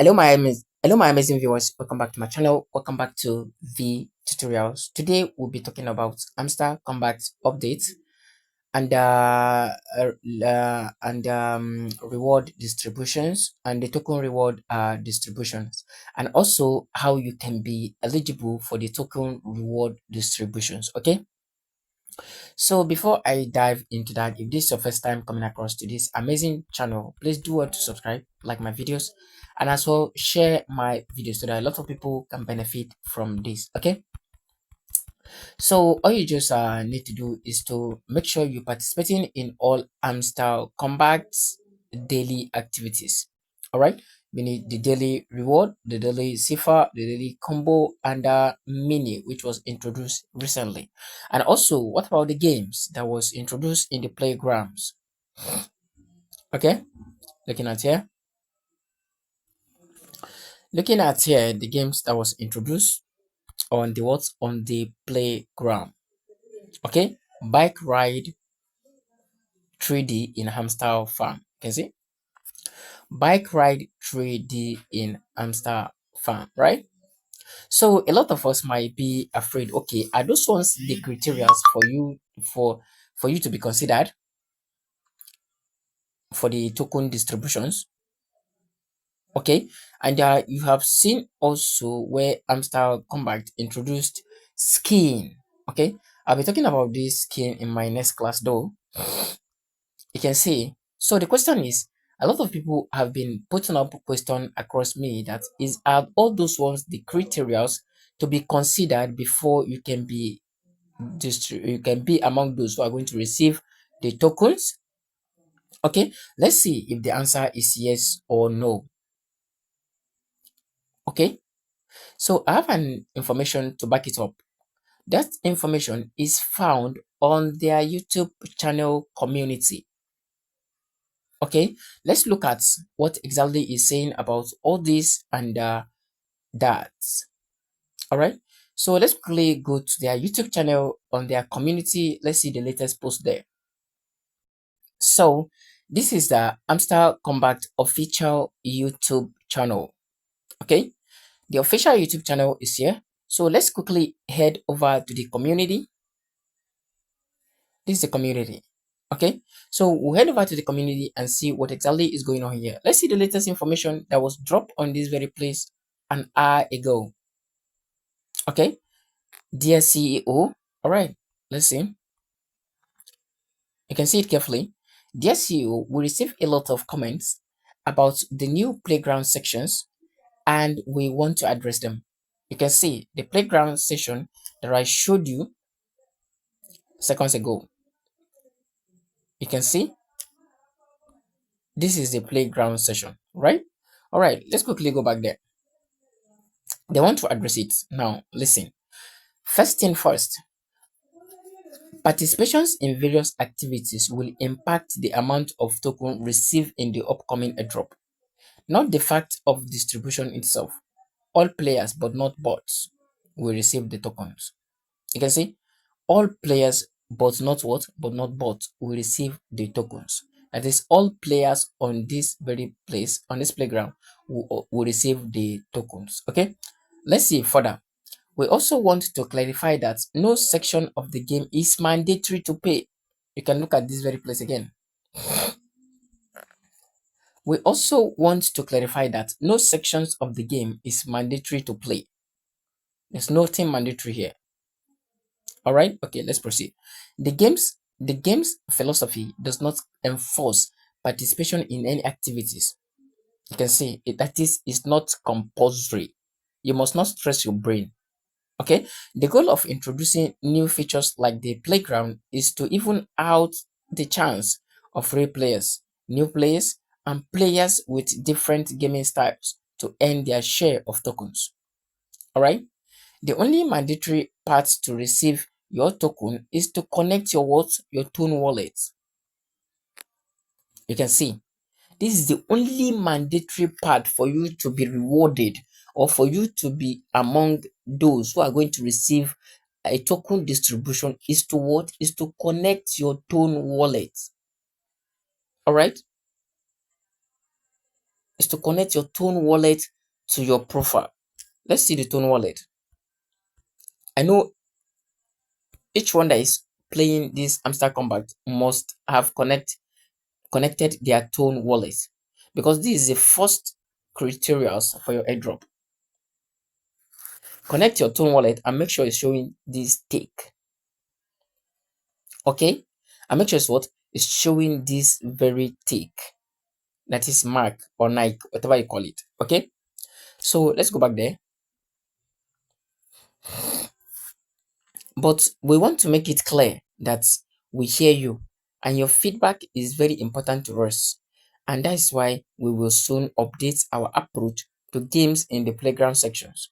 Hello my amazing viewers. Welcome back to my channel. Welcome back to the tutorials. Today we'll be talking about Hamster Kombat updates and reward distributions and the token reward distributions, and also how you can be eligible for the token reward distributions. Okay. So before I dive into that, if this is your first time coming across to this amazing channel, please do want to subscribe, like my videos, and as well share my videos so that a lot of people can benefit from this. Okay. So all you just need to do is to make sure you're participating in all Hamster Combat's daily activities. All right. We need the daily reward, the daily cipher, the daily combo, and mini, which was introduced recently. And also, what about the games that was introduced in the playgrounds? Okay, looking at here. Looking at here, the games that was introduced on the what on the playground. Okay, bike ride 3D in hamster farm. You can see bike ride 3D in hamster farm, right? So a lot of us might be afraid, okay, are those ones the criteria for for you to be considered for the token distributions? Okay, and you have seen also where Hamster Combat introduced skin. Okay, I'll be talking about this skin in my next class though. You can see. So the question is, a lot of people have been putting up a question across me that is, are all those ones the criteria to be considered before you can be among those who are going to receive the tokens? Okay, let's see if the answer is yes or no. Okay, so I have an information to back it up. That information is found on their YouTube channel community. Okay, let's look at what exactly is saying about all this and that. All right, so let's quickly go to their YouTube channel on their community. Let's see the latest post there. So this is the Hamster Combat official YouTube channel. Okay, the official YouTube channel is here. So let's quickly head over to the community. This is the community. Okay, so we'll head over to the community and see what exactly is going on here. Let's see the latest information that was dropped on this very place an hour ago. Okay, dear CEO. All right, let's see. You can see it carefully. Dear CEO, we received a lot of comments about the new playground sections and we want to address them. You can see the playground session that I showed you seconds ago. You can see this is the playground session, right? All right, let's quickly go back there. They want to address it. Now, listen. First thing first, participations in various activities will impact the amount of token received in the upcoming airdrop, not the fact of distribution itself. All players, but not bots, will receive the tokens. You can see all players, but not what? But not bots will receive the tokens. That is, all players on this very place, on this playground, will receive the tokens. Okay, let's see further. We also want to clarify that no section of the game is mandatory to pay. You can look at this very place again. We also want to clarify that no sections of the game is mandatory to play. There's nothing mandatory here. All right. Okay, let's proceed. The game's philosophy does not enforce participation in any activities. You can see it, that is not compulsory. You must not stress your brain. Okay, the goal of introducing new features like the playground is to even out the chance of real players, new players, and players with different gaming styles to earn their share of tokens. All right, the only mandatory part to receive your token is to connect your your Tone wallet. You can see this is the only mandatory part for you to be rewarded or for you to be among those who are going to receive a token distribution is to what? Is to connect your Tone wallet. All right. is to connect your Tone wallet to your profile. Let's see the Tone wallet. I know each one that is playing this Hamster Kombat must have connected their Tone wallet, because this is the first criteria for your airdrop. Connect your Tone wallet and make sure it's showing this tick. Okay? And make sure it's what? It's showing this very tick. That is mark or Nike, whatever you call it. Okay? So let's go back there. But we want to make it clear that we hear you and your feedback is very important to us. And that is why we will soon update our approach to games in the playground sections.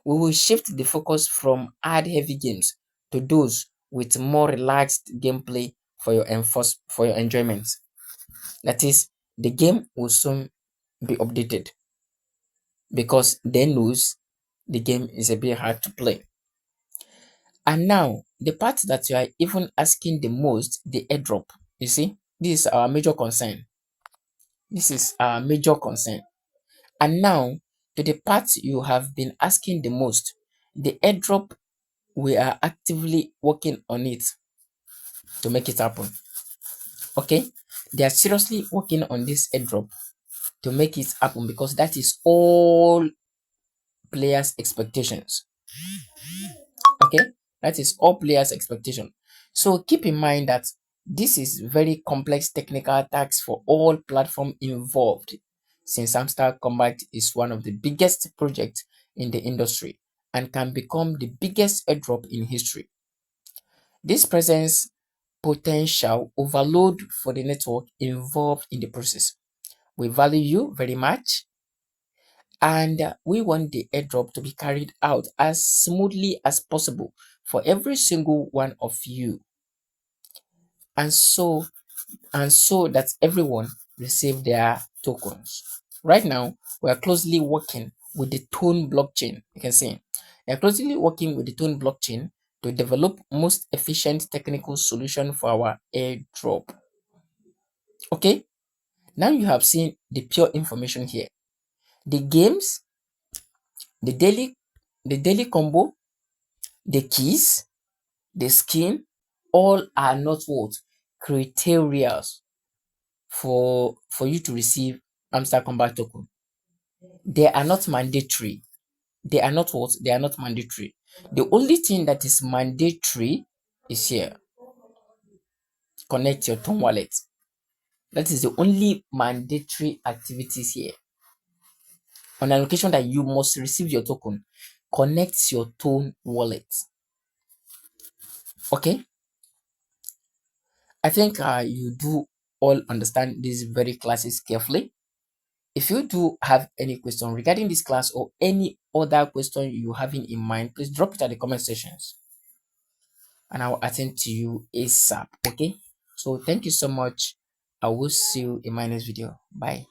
We will shift the focus from hard heavy games to those with more relaxed gameplay for your enjoyment. That is, the game will soon be updated because they knows the game is a bit hard to play. And now the part that you are even asking the most, the airdrop. You see, this is our major concern. This is our major concern. And now to the part you have been asking the most, the airdrop. We are actively working on it to make it happen. Okay, they are seriously working on this airdrop to make it happen because that is all players' expectations. Okay, that is all players' expectation. So keep in mind that this is very complex technical tasks for all platform involved, since Hamster Combat is one of the biggest projects in the industry and can become the biggest airdrop in history. This presents potential overload for the network involved in the process. We value you very much, and we want the airdrop to be carried out as smoothly as possible for every single one of you, and so that everyone receive their tokens. Right now we are closely working with the Tone blockchain. You can see we are closely working with the Tone blockchain to develop most efficient technical solution for our airdrop. Okay, now you have seen the pure information here. The games, the daily, the daily combo, the keys, the skin, all are not what criteria for you to receive Hamster Combat token. They are not mandatory. They are not what? They are not mandatory. The only thing that is mandatory is here. Connect your Tone wallet. That is the only mandatory activities here. On an occasion that you must receive your token, connect your Tone wallet. Okay, I think you do all understand these very classes carefully. If you do have any question regarding this class or any other question you having in mind, please drop it at the comment sections and I will attend to you ASAP. Okay, so thank you so much. I will see you in my next video. Bye.